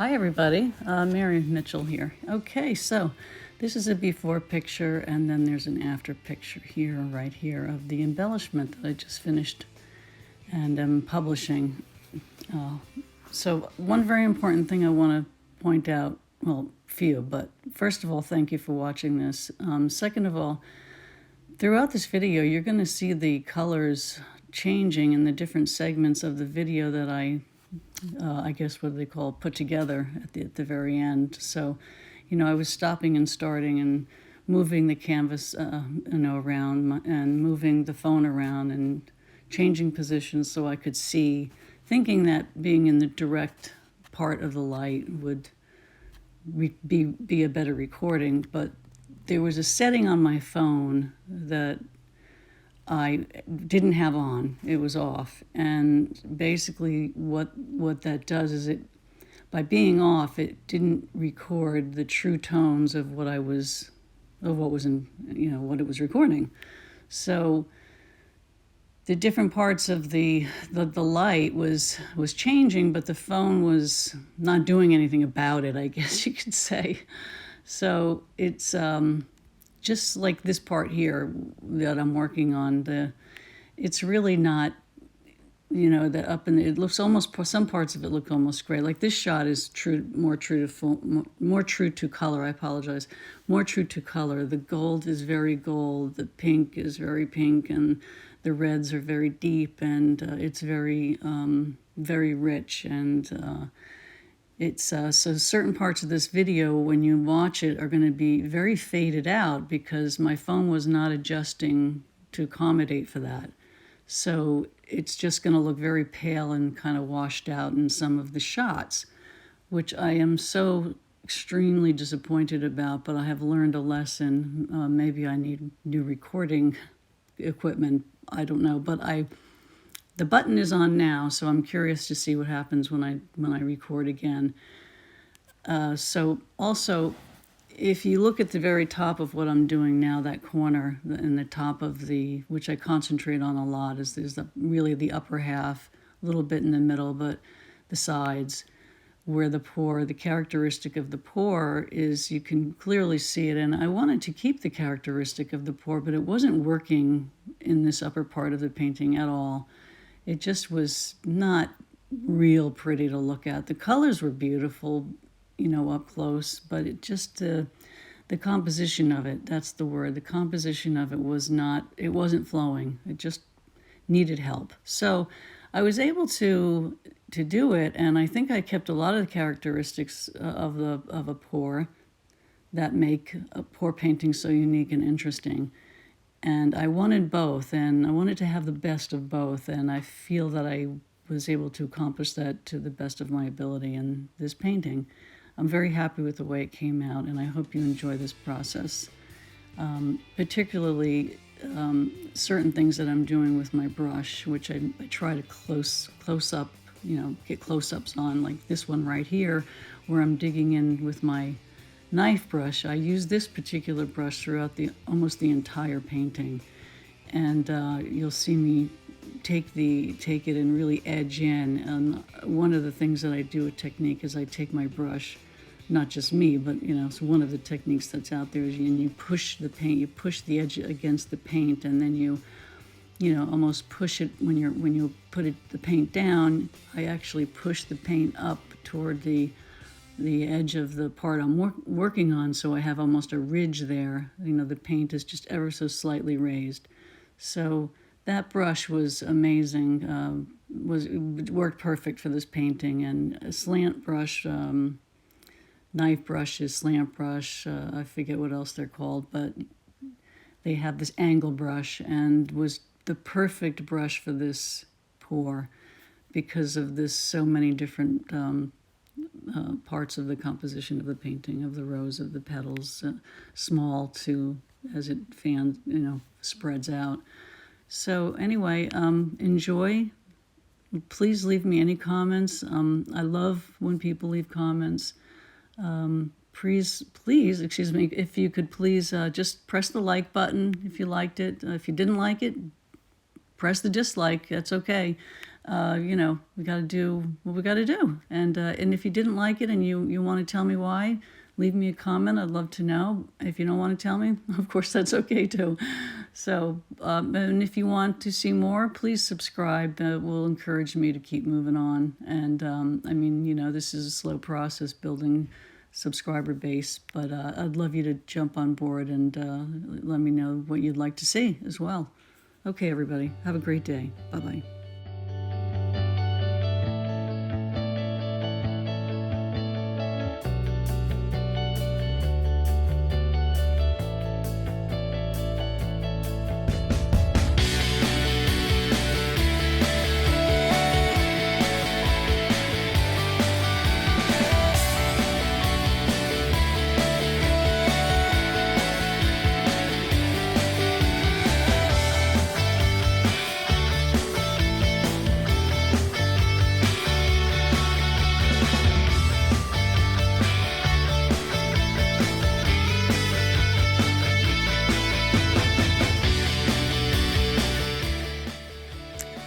Hi everybody, Mary Mitchell here. Okay, so this is a before picture and then there's an after picture here, right here, of the embellishment that I just finished and am publishing. So one very important thing I want to point out, well, few, but first of all, thank you for watching this. Second of all, throughout this video, you're going to see the colors changing in the different segments of the video that I guess what they call put together at the very end. So, I was stopping and starting and moving the canvas, around and moving the phone around and changing positions so I could see, thinking that being in the direct part of the light would be a better recording. But there was a setting on my phone that I didn't have on. It was off. And basically what that does is by being off, it didn't record the true tones of what it was recording. So the different parts of the light was changing, but the phone was not doing anything about it, I guess you could say. So it's just like this part here that I'm working on, it's really not, it looks almost, some parts of it look almost gray. Like this shot is more true to color, I apologize, more true to color. The gold is very gold, the pink is very pink, and the reds are very deep, and it's very, very rich, and it's so certain parts of this video, when you watch it, are going to be very faded out because my phone was not adjusting to accommodate for that. So it's just going to look very pale and kind of washed out in some of the shots, which I am so extremely disappointed about, but I have learned a lesson. Maybe I need new recording equipment. I don't know, but the button is on now, so I'm curious to see what happens when I record again. So also, if you look at the very top of what I'm doing now, that corner in the top of which I concentrate on a lot, is really the upper half, a little bit in the middle, but the sides, where the characteristic of the pour is, you can clearly see it. And I wanted to keep the characteristic of the pour, but it wasn't working in this upper part of the painting at all. It just was not real pretty to look at. The colors were beautiful, up close, but it just, the composition of it, that's the word. The composition of it wasn't flowing. It just needed help. So I was able to do it, and I think I kept a lot of the characteristics of a pour that make a pour painting so unique and interesting. And I wanted both, and I wanted to have the best of both, and I feel that I was able to accomplish that to the best of my ability in this painting. I'm very happy with the way it came out, and I hope you enjoy this process. Particularly certain things that I'm doing with my brush, which I try to close up, get close-ups on, like this one right here, where I'm digging in with my knife brush. I use this particular brush throughout almost the entire painting, and you'll see me take it and really edge in. And one of the things that I do, a technique, is I take my brush, not just me, but so one of the techniques that's out there is you push the paint, you push the edge against the paint, and then you almost push it when you put the paint down. I actually push the paint up toward the edge of the part I'm working on, so I have almost a ridge there. The paint is just ever so slightly raised. So that brush was amazing. It worked perfect for this painting. And a slant brush, knife brushes, slant brush, I forget what else they're called, but they have this angle brush, and was the perfect brush for this pour because of this so many different parts of the composition of the painting, of the rows of the petals, small to as it spreads out. So anyway, enjoy. Please leave me any comments. I love when people leave comments. Please, excuse me, if you could please just press the like button if you liked it. If you didn't like it, press the dislike. That's okay. we got to do what we got to do. And if you didn't like it and you want to tell me why, leave me a comment. I'd love to know. If you don't want to tell me, of course, that's okay too. So, and if you want to see more, please subscribe. That will encourage me to keep moving on. And this is a slow process building subscriber base, but I'd love you to jump on board and let me know what you'd like to see as well. Okay, everybody, have a great day. Bye-bye.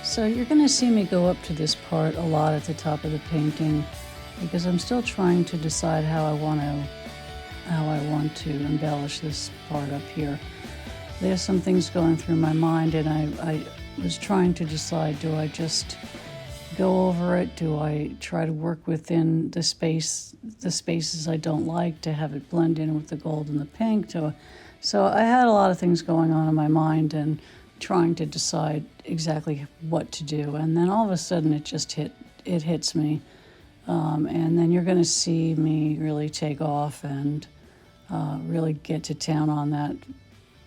So you're going to see me go up to this part a lot at the top of the painting because I'm still trying to decide how I want to embellish this part up here. There's some things going through my mind, and I was trying to decide, do I just go over it? Do I try to work within the spaces I don't like to have it blend in with the gold and the pink? So I had a lot of things going on in my mind and trying to decide exactly what to do, and then all of a sudden it hits me, and then you're going to see me really take off and really get to town on that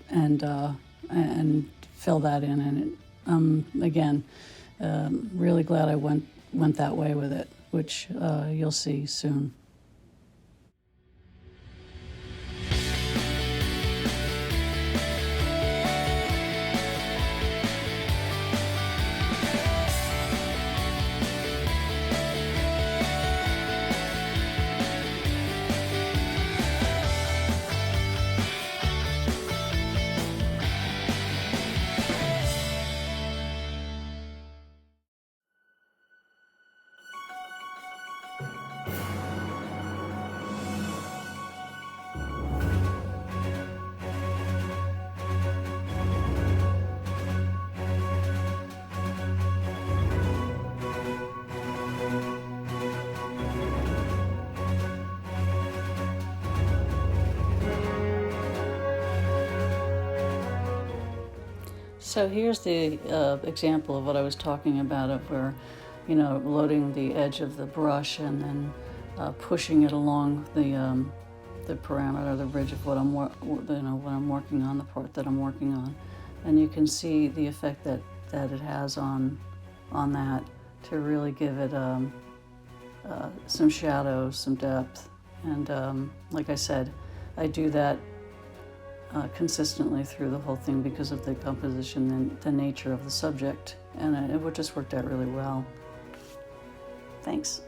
and fill that in. And again, really glad I went that way with it, which you'll see soon. So here's the example of what I was talking about, of where, loading the edge of the brush and then pushing it along the parameter, the ridge of what I'm working on, the part that I'm working on, and you can see the effect that it has on that to really give it some shadow, some depth, and like I said, I do that consistently through the whole thing because of the composition and the nature of the subject, and it just worked out really well. Thanks.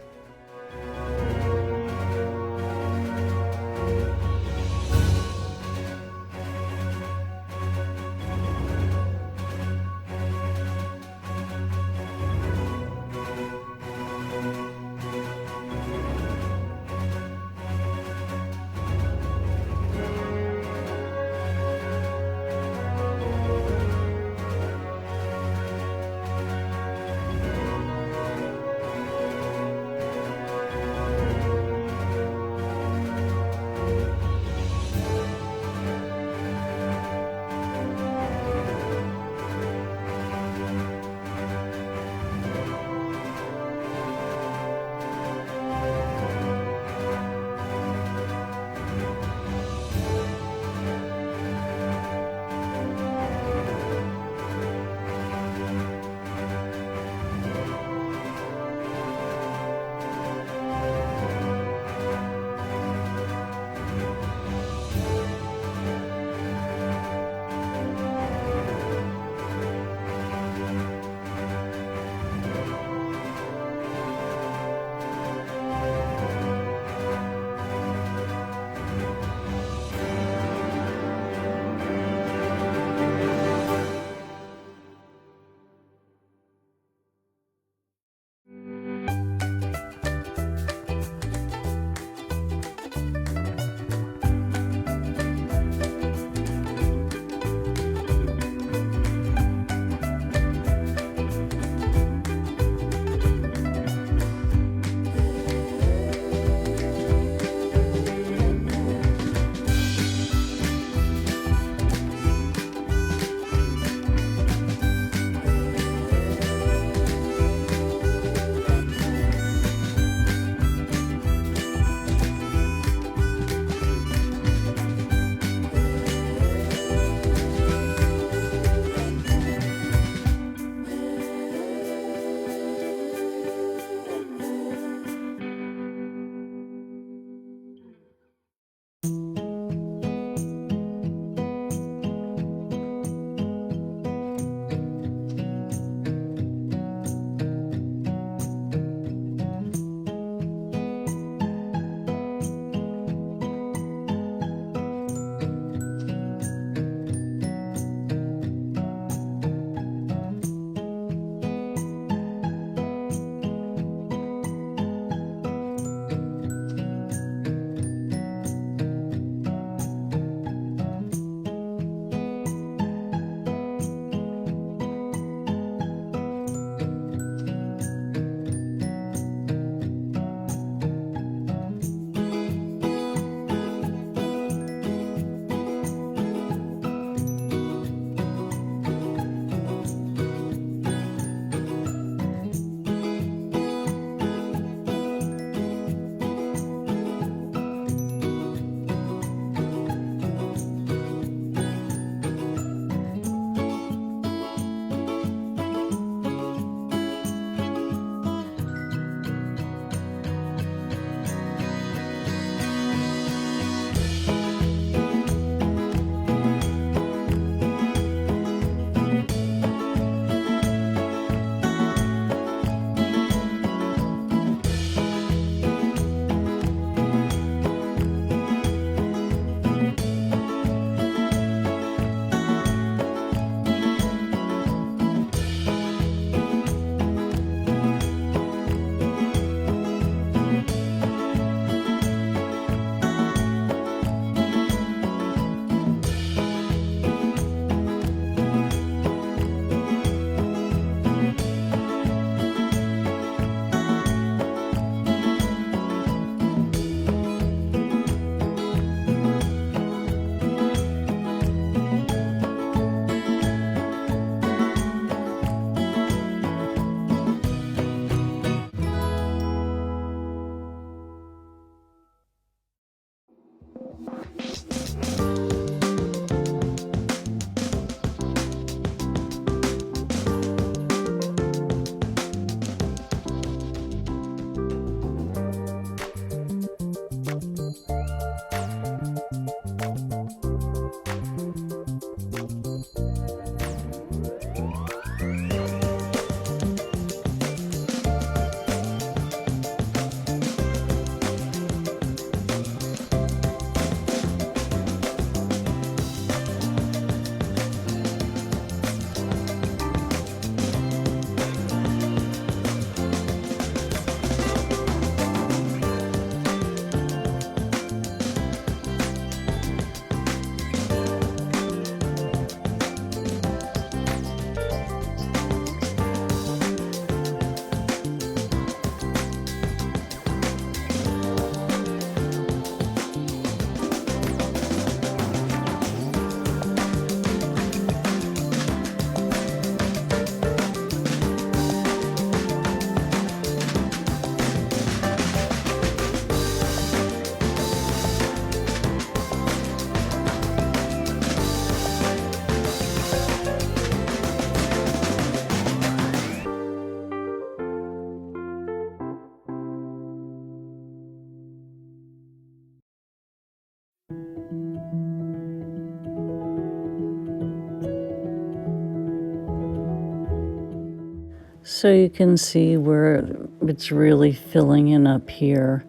So you can see where it's really filling in up here,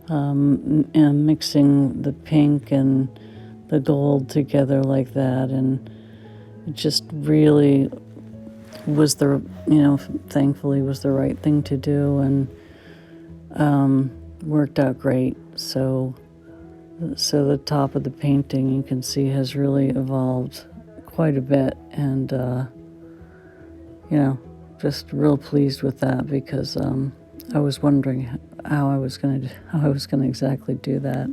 and mixing the pink and the gold together like that, and it just really was thankfully was the right thing to do, and worked out great. So the top of the painting, you can see, has really evolved quite a bit, and just real pleased with that, because I was wondering how I was going to exactly do that.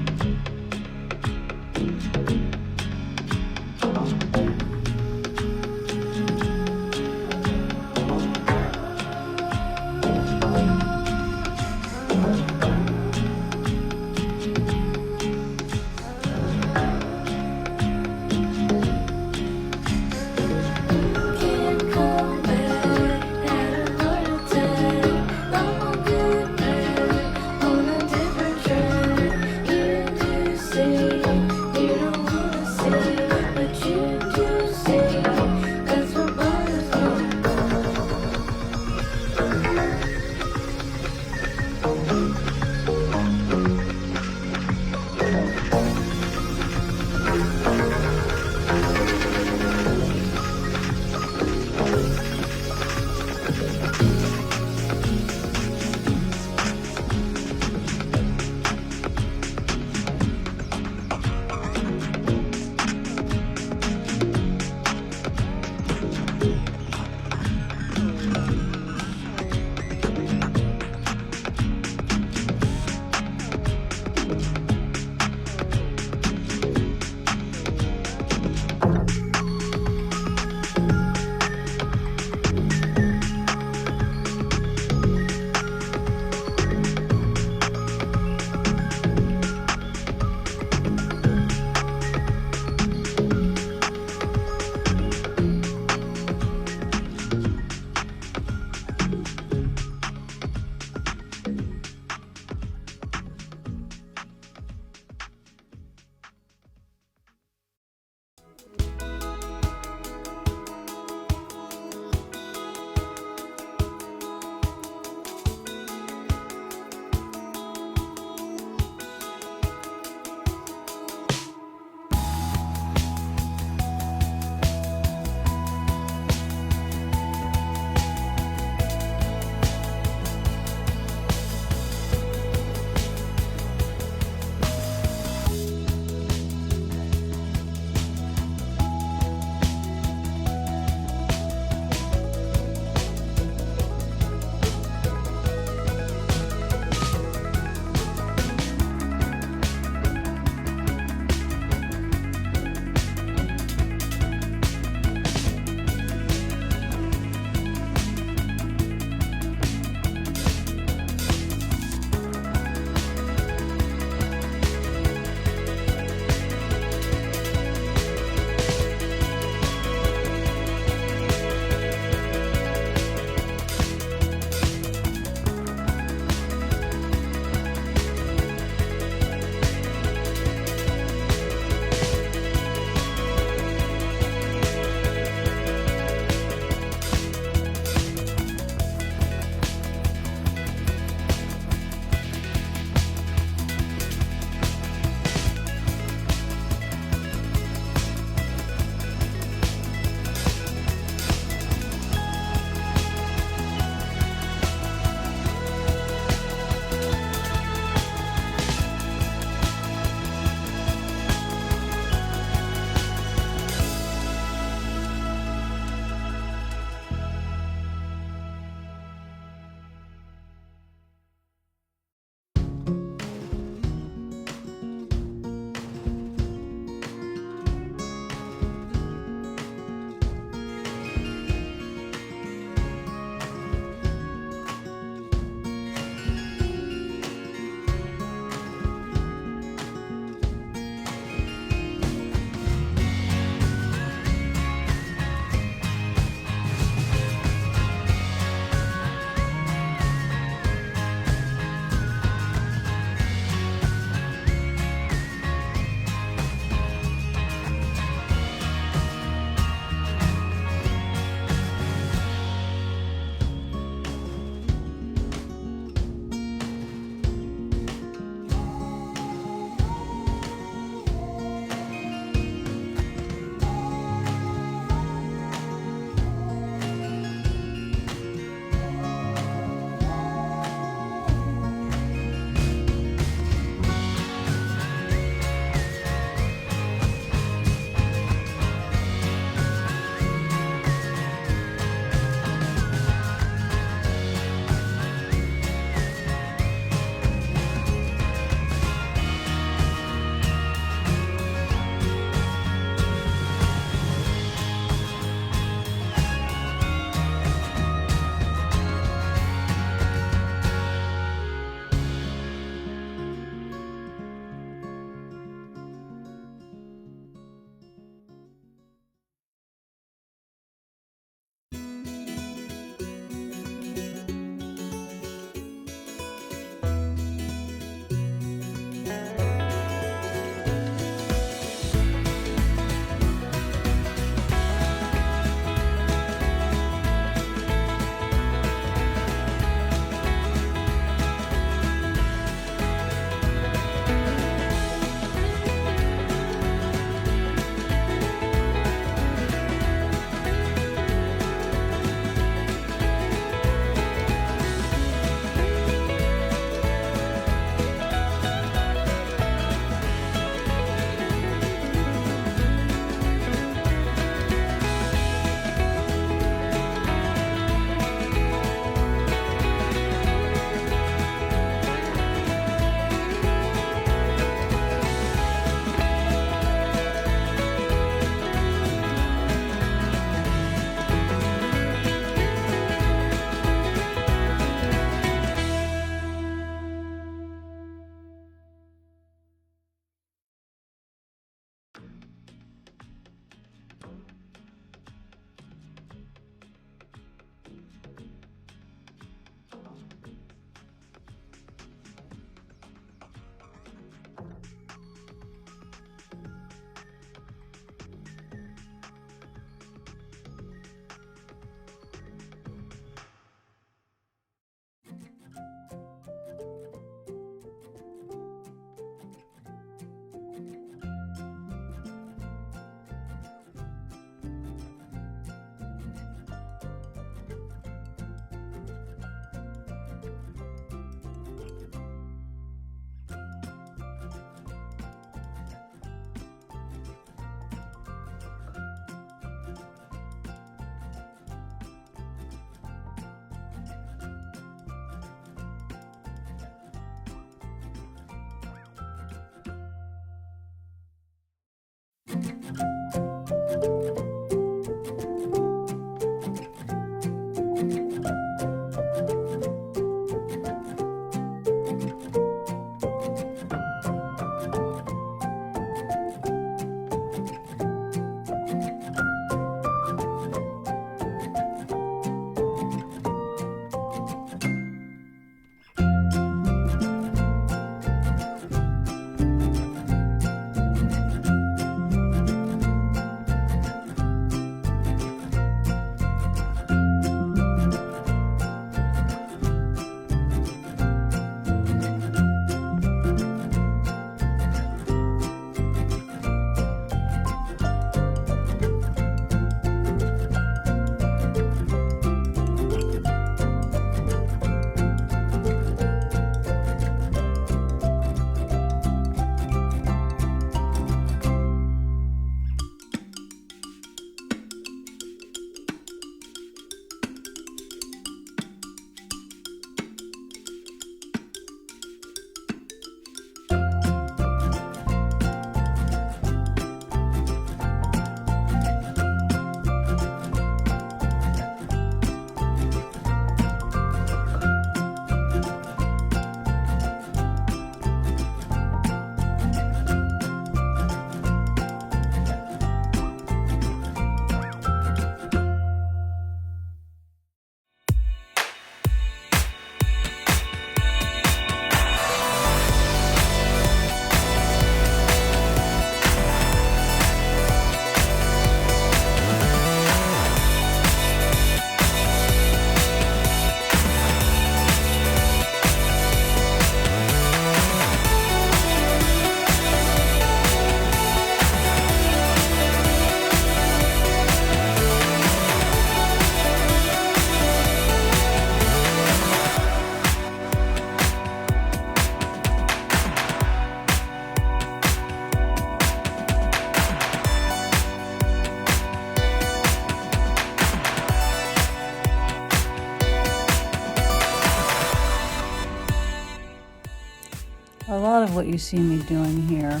lot of what you see me doing here,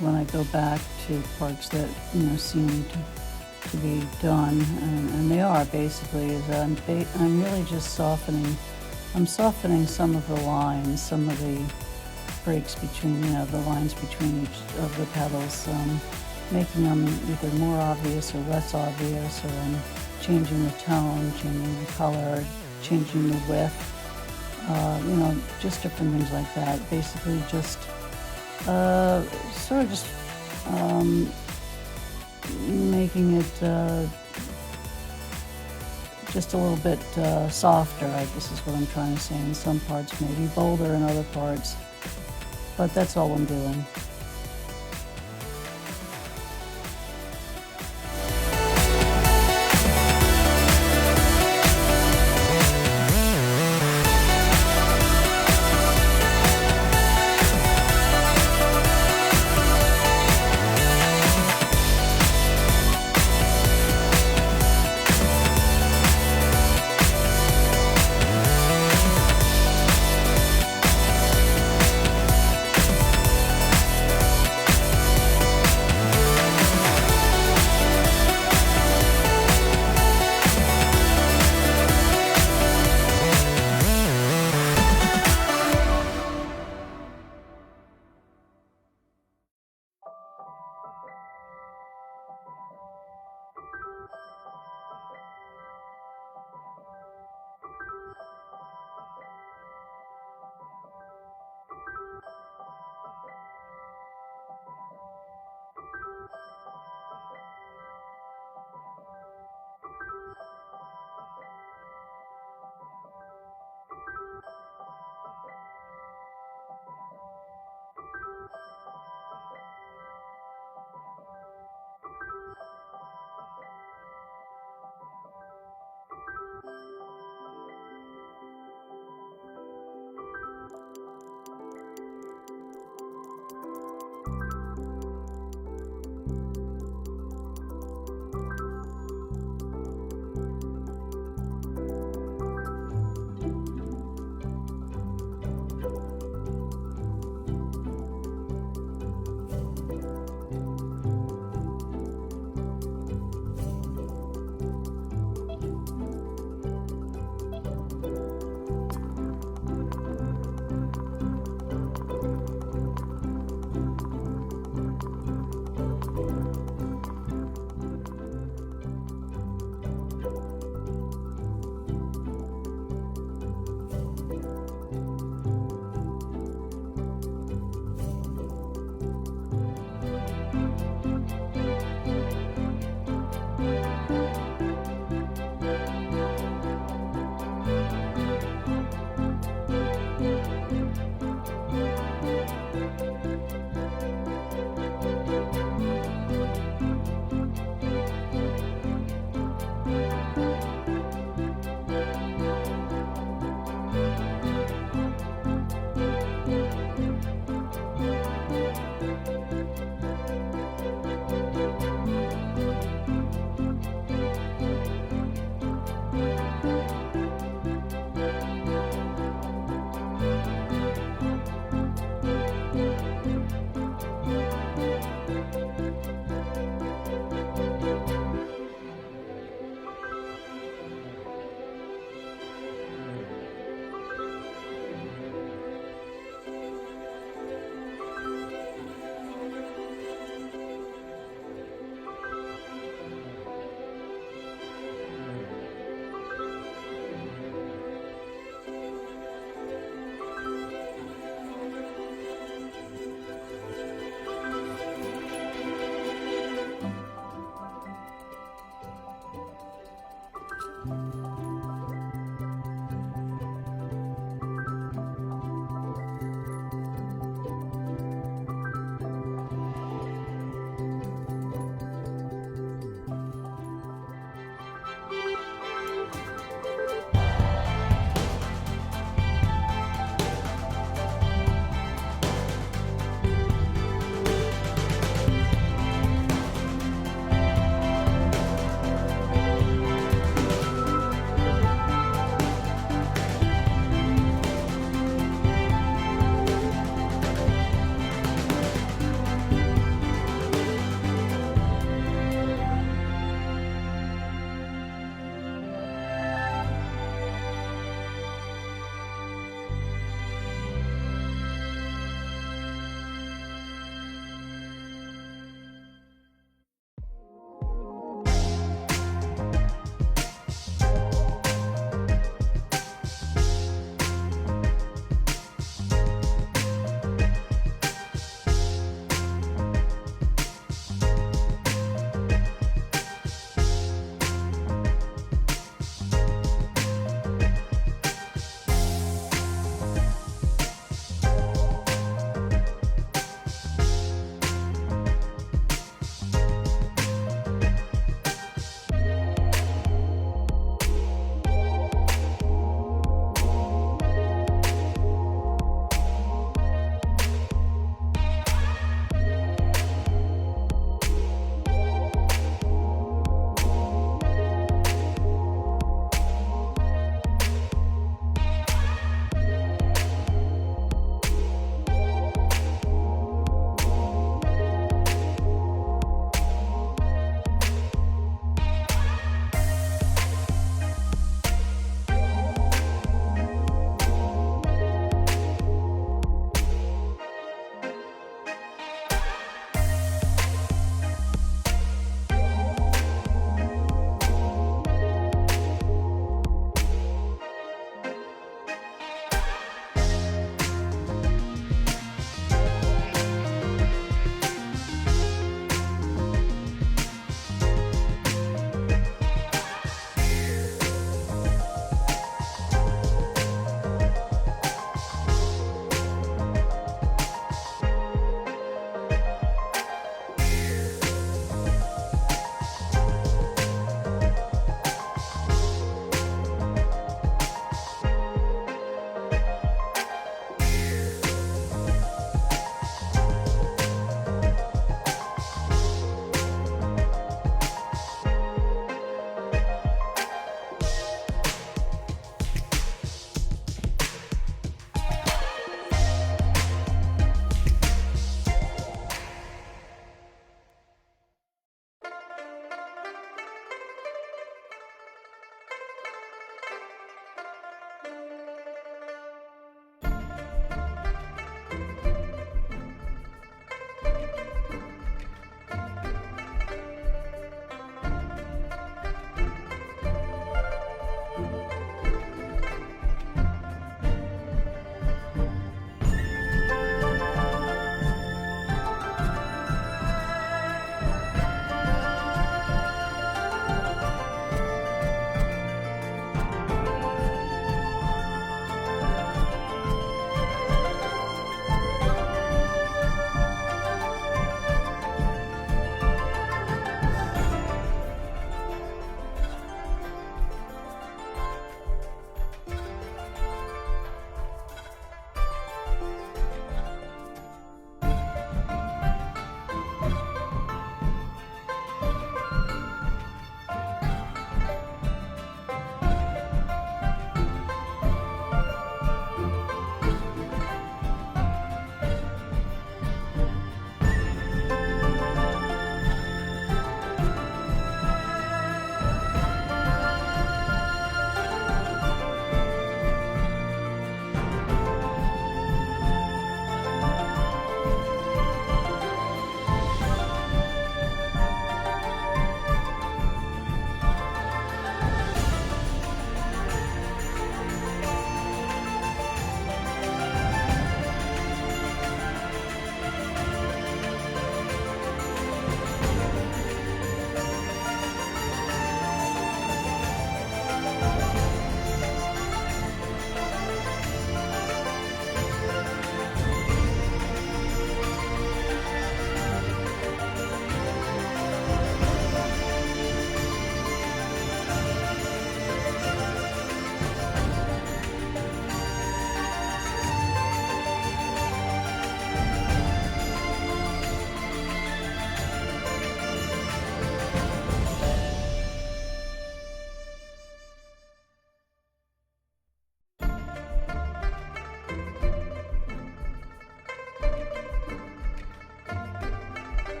when I go back to parts that seem to be done, and they are basically, is I'm really just softening. I'm softening some of the lines, some of the breaks between, the lines between each of the petals, making them either more obvious or less obvious, or I'm changing the tone, changing the color, changing the width, just different things like that. Basically just sort of just making it just a little bit softer, I guess is what I'm trying to say. In some parts, maybe bolder in other parts, but that's all I'm doing.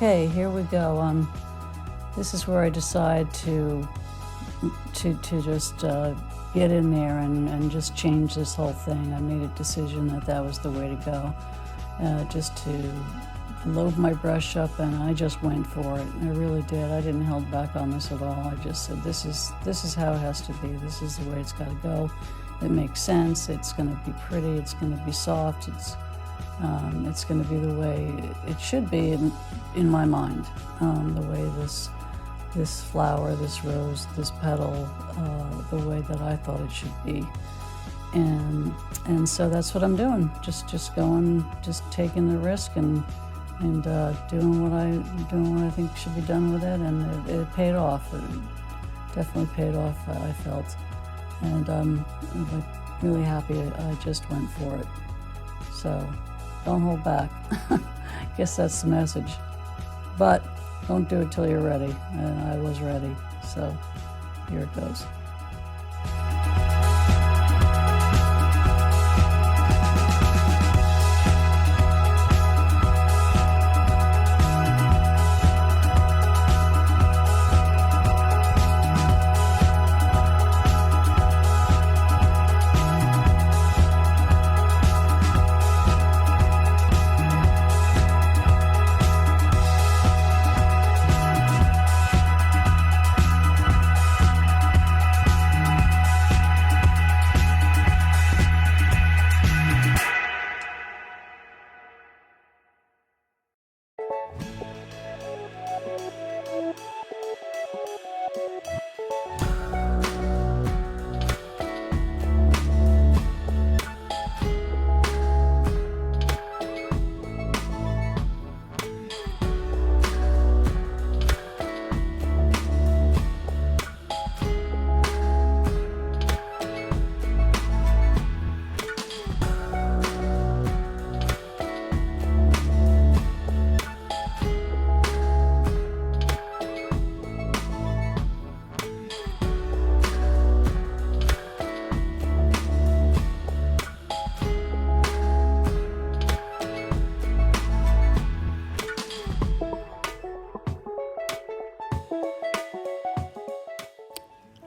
Okay, here we go. This is where I decide to just get in there and just change this whole thing. I made a decision that was the way to go, just to load my brush up, and I just went for it. I really did. I didn't hold back on this at all. I just said, this is how it has to be. This is the way it's got to go. It makes sense. It's going to be pretty. It's going to be soft. It's going to be the way it should be in my mind. The way this flower, this rose, this petal, the way that I thought it should be. And so that's what I'm doing. Just going, just taking the risk and doing what I think should be done with it, and it paid off. It definitely paid off. I felt, and I'm really happy I just went for it. So don't hold back. I guess that's the message. But don't do it till you're ready, and I was ready. So here it goes.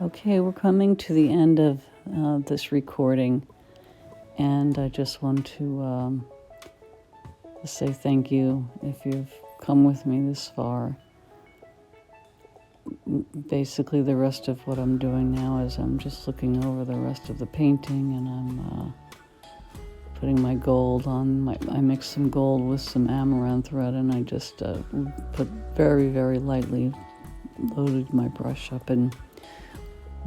Okay, we're coming to the end of this recording, and I just want to say thank you if you've come with me this far. Basically, the rest of what I'm doing now is I'm just looking over the rest of the painting, and I'm putting my gold on. I mixed some gold with some amaranth red, and I just put very, very lightly loaded my brush up and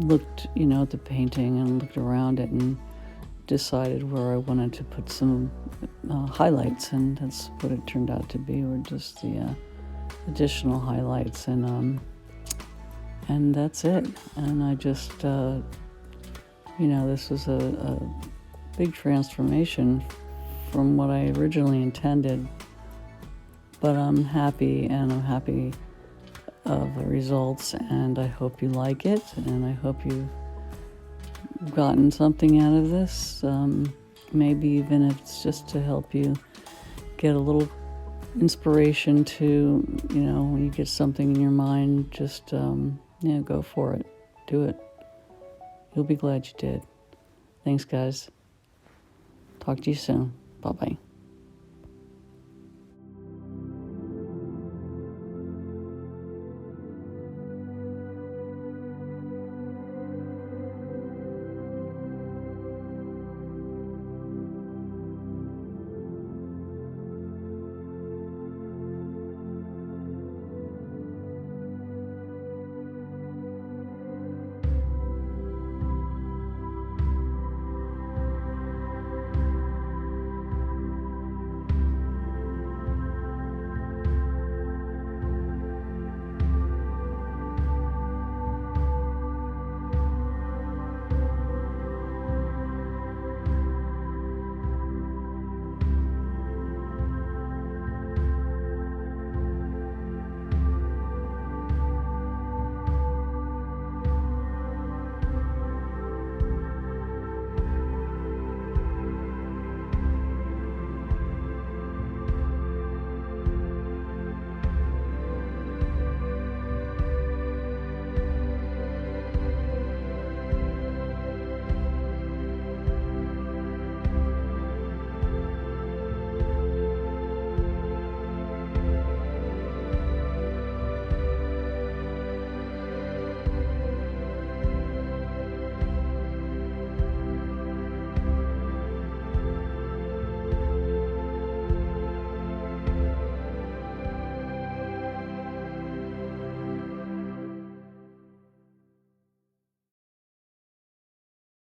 looked, at the painting and looked around it and decided where I wanted to put some highlights, and that's what it turned out to be, were just the additional highlights, and that's it. And I just, this was a big transformation from what I originally intended, but I'm happy, and I'm happy of the results, and I hope you like it, and I hope you've gotten something out of this, maybe even if it's just to help you get a little inspiration to, when you get something in your mind, just go for it, do it. You'll be glad you did. Thanks, guys. Talk to you soon. Bye-bye.